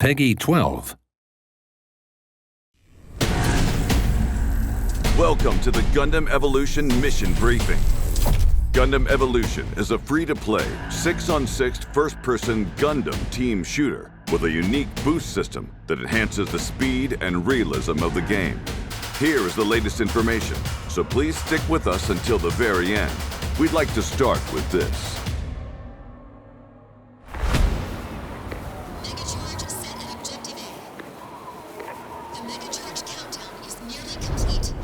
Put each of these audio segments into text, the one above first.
Peggy 12. Welcome to the Gundam Evolution Mission Briefing. Gundam Evolution is a free-to-play, 6-on-6 first-person Gundam team shooter with a unique boost system that enhances the speed and realism of the game. Here is the latest information, so please stick with us until the very end. We'd like to start with this. Megacharge set at Objective A. The Megacharge countdown is nearly complete.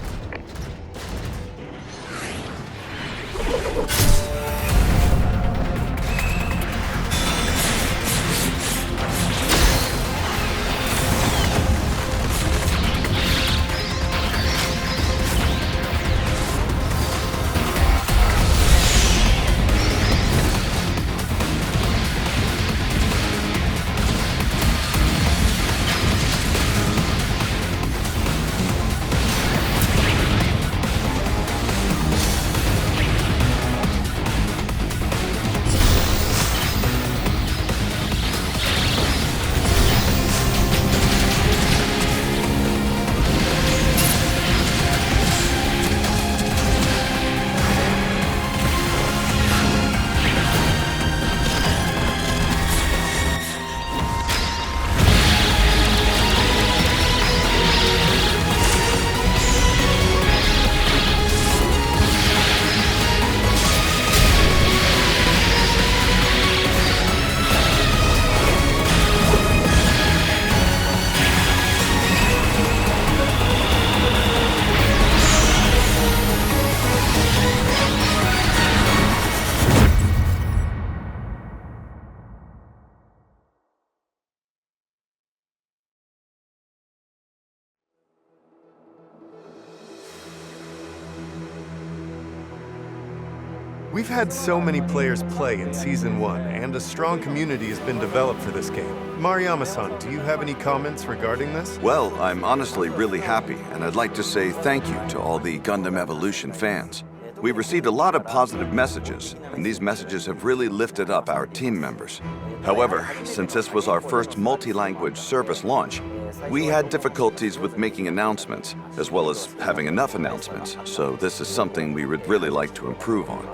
We've had so many players play in Season 1, and a strong community has been developed for this game. Mariyama-san, do you have any comments regarding this? Well, I'm honestly really happy, and I'd like to say thank you to all the Gundam Evolution fans. We've received a lot of positive messages, and these messages have really lifted up our team members. However, since this was our first multi-language service launch, we had difficulties with making announcements, as well as having enough announcements, so this is something we would really like to improve on.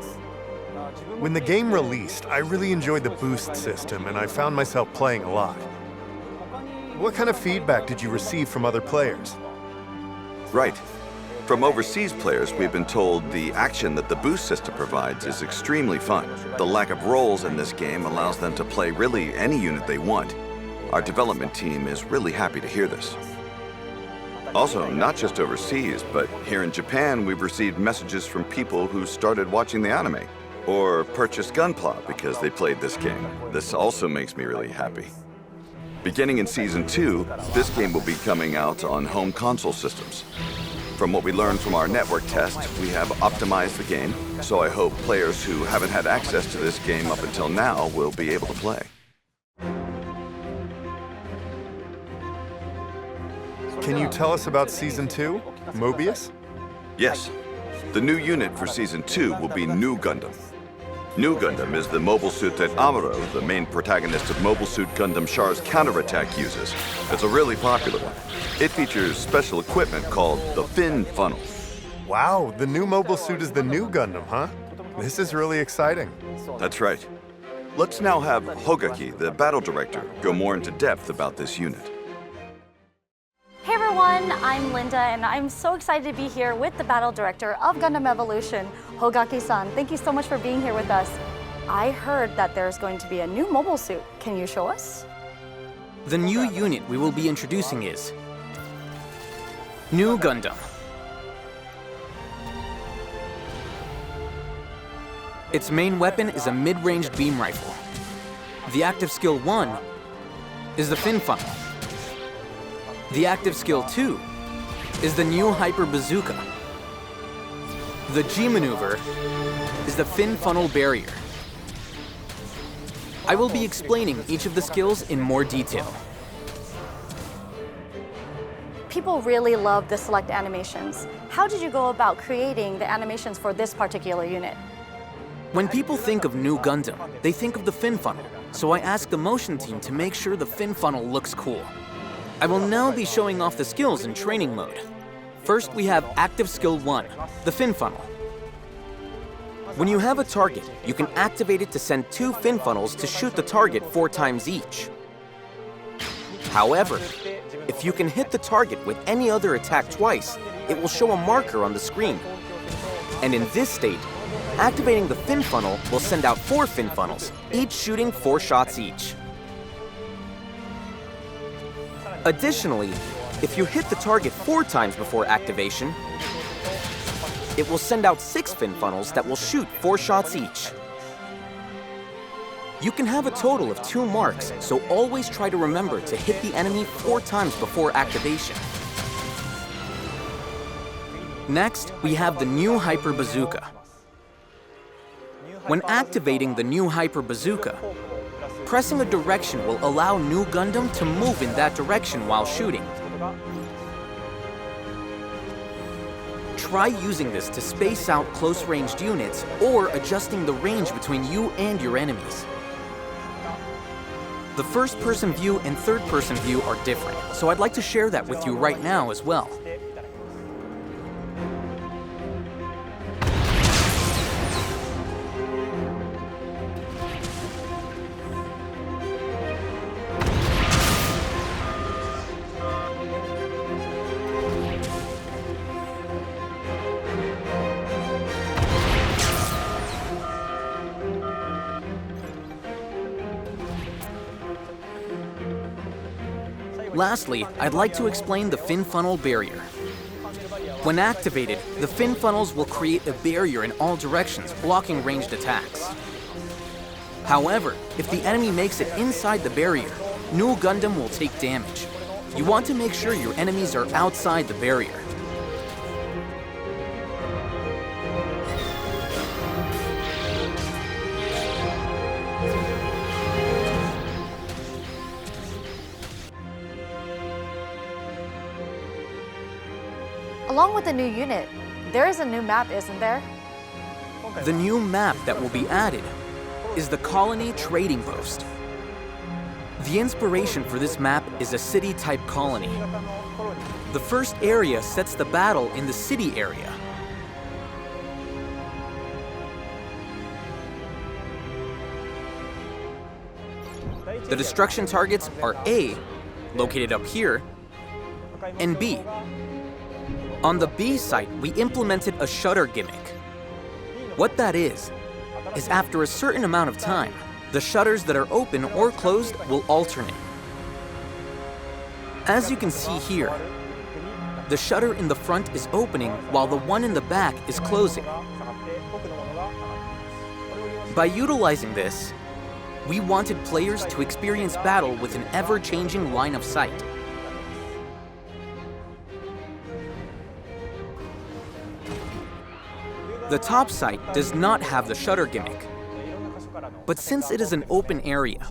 When the game released, I really enjoyed the boost system, and I found myself playing a lot. What kind of feedback did you receive from other players? Right. From overseas players, we've been told the action that the boost system provides is extremely fun. The lack of roles in this game allows them to play really any unit they want. Our development team is really happy to hear this. Also, not just overseas, but here in Japan, we've received messages from people who started watching the anime or purchased Gunpla because they played this game. This also makes me really happy. Beginning in Season 2, this game will be coming out on home console systems. From what we learned from our network test, we have optimized the game, so I hope players who haven't had access to this game up until now will be able to play. Can you tell us about Season 2, Mobius? Yes. The new unit for Season 2 will be Nu Gundam. Nu Gundam is the mobile suit that Amuro, the main protagonist of Mobile Suit Gundam Char's counterattack, uses. It's a really popular one. It features special equipment called the Fin Funnel. Wow, the new mobile suit is the new Gundam, huh? This is really exciting. That's right. Let's now have Hogaki, the battle director, go more into depth about this unit. Hey everyone, I'm Linda, and I'm so excited to be here with the battle director of Gundam Evolution, Hogaki-san. Thank you so much for being here with us. I heard that there's going to be a new mobile suit. Can you show us? The new unit we will be introducing is Nu Gundam. Its main weapon is a mid-ranged beam rifle. The active skill 1 is the Fin Funnel. The active skill 2 is the new Hyper Bazooka. The G maneuver is the Fin Funnel Barrier. I will be explaining each of the skills in more detail. People really love the select animations. How did you go about creating the animations for this particular unit? When people think of new Gundam, they think of the fin funnel, so I asked the motion team to make sure the fin funnel looks cool. I will now be showing off the skills in training mode. First, we have Active Skill 1, the fin funnel. When you have a target, you can activate it to send 2 fin funnels to shoot the target 4 times each. However, if you can hit the target with any other attack twice, it will show a marker on the screen. And in this state, activating the fin funnel will send out 4 fin funnels, each shooting 4 shots each. Additionally, if you hit the target 4 times before activation, it will send out 6 fin funnels that will shoot 4 shots each. You can have a total of 2 marks, so always try to remember to hit the enemy 4 times before activation. Next, we have the new Hyper Bazooka. When activating the new Hyper Bazooka, pressing a direction will allow new Gundam to move in that direction while shooting. Try using this to space out close-ranged units or adjusting the range between you and your enemies. The first-person view and third-person view are different, so I'd like to share that with you right now as well. Lastly, I'd like to explain the fin funnel barrier. When activated, the fin funnels will create a barrier in all directions, blocking ranged attacks. However, if the enemy makes it inside the barrier, new Gundam will take damage. You want to make sure your enemies are outside the barrier. Along with the new unit, there is a new map, isn't there? The new map that will be added is the Colony Trading Post. The inspiration for this map is a city-type colony. The first area sets the battle in the city area. The destruction targets are A, located up here, and B. On the B site, we implemented a shutter gimmick. What that is after a certain amount of time, the shutters that are open or closed will alternate. As you can see here, the shutter in the front is opening while the one in the back is closing. By utilizing this, we wanted players to experience battle with an ever-changing line of sight. The top site does not have the shutter gimmick. But since it is an open area,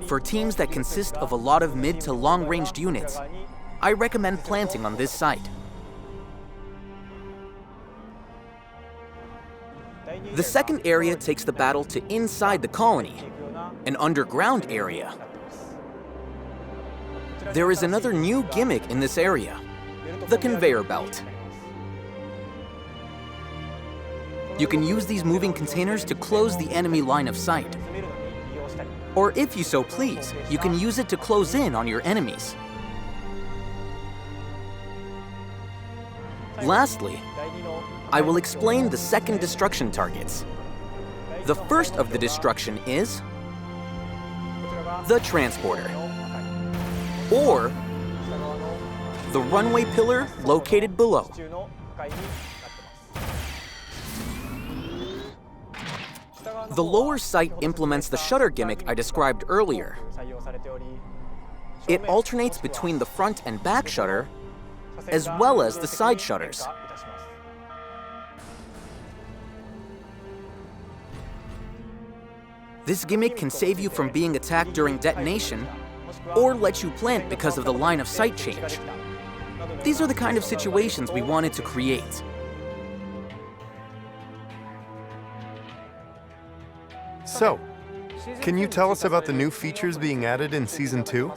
for teams that consist of a lot of mid to long-ranged units, I recommend planting on this site. The second area takes the battle to inside the colony, an underground area. There is another new gimmick in this area, the conveyor belt. You can use these moving containers to close the enemy line of sight. Or if you so please, you can use it to close in on your enemies. Lastly, I will explain the second destruction targets. The first of the destruction is the transporter, or the runway pillar located below. The lower sight implements the shutter gimmick I described earlier. It alternates between the front and back shutter, as well as the side shutters. This gimmick can save you from being attacked during detonation, or let you plant because of the line of sight change. These are the kind of situations we wanted to create. So, can you tell us about the new features being added in Season 2?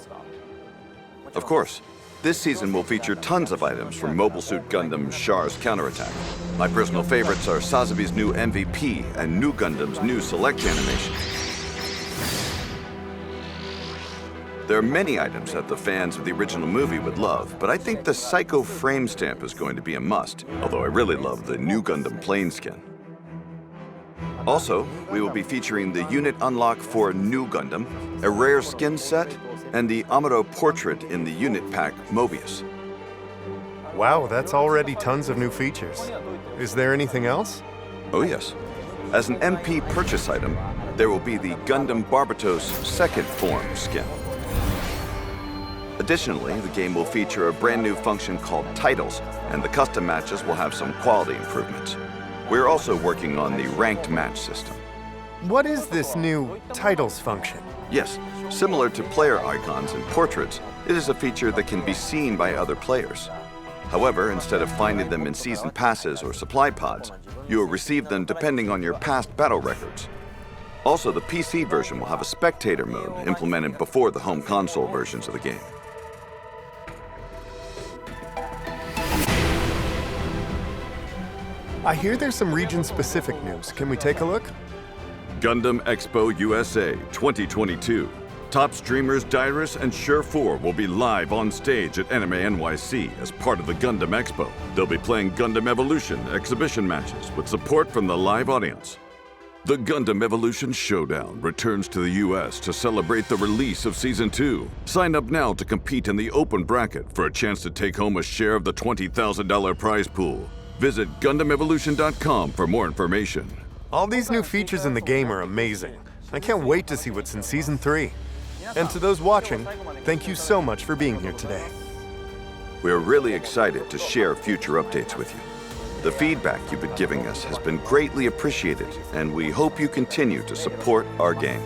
Of course. This season will feature tons of items from Mobile Suit Gundam Char's counterattack. My personal favorites are Sazabi's new MVP and New Gundam's new select animation. There are many items that the fans of the original movie would love, but I think the Psycho frame stamp is going to be a must, although I really love the New Gundam plain skin. Also, we will be featuring the unit unlock for New Gundam, a rare skin set, and the Amuro portrait in the unit pack Mobius. Wow, that's already tons of new features. Is there anything else? Oh yes. As an MP purchase item, there will be the Gundam Barbatos second form skin. Additionally, the game will feature a brand new function called Titles, and the custom matches will have some quality improvements. We're also working on the ranked match system. What is this new Titles function? Yes, similar to player icons and portraits, it is a feature that can be seen by other players. However, instead of finding them in season passes or supply pods, you will receive them depending on your past battle records. Also, the PC version will have a spectator mode implemented before the home console versions of the game. I hear there's some region-specific news. Can we take a look? Gundam Expo USA 2022. Top streamers Dyrus and Sure4 will be live on stage at Anime NYC as part of the Gundam Expo. They'll be playing Gundam Evolution exhibition matches with support from the live audience. The Gundam Evolution Showdown returns to the US to celebrate the release of Season 2. Sign up now to compete in the open bracket for a chance to take home a share of the $20,000 prize pool. Visit GundamEvolution.com for more information. All these new features in the game are amazing. I can't wait to see what's in Season 3. And to those watching, thank you so much for being here today. We're really excited to share future updates with you. The feedback you've been giving us has been greatly appreciated, and we hope you continue to support our game.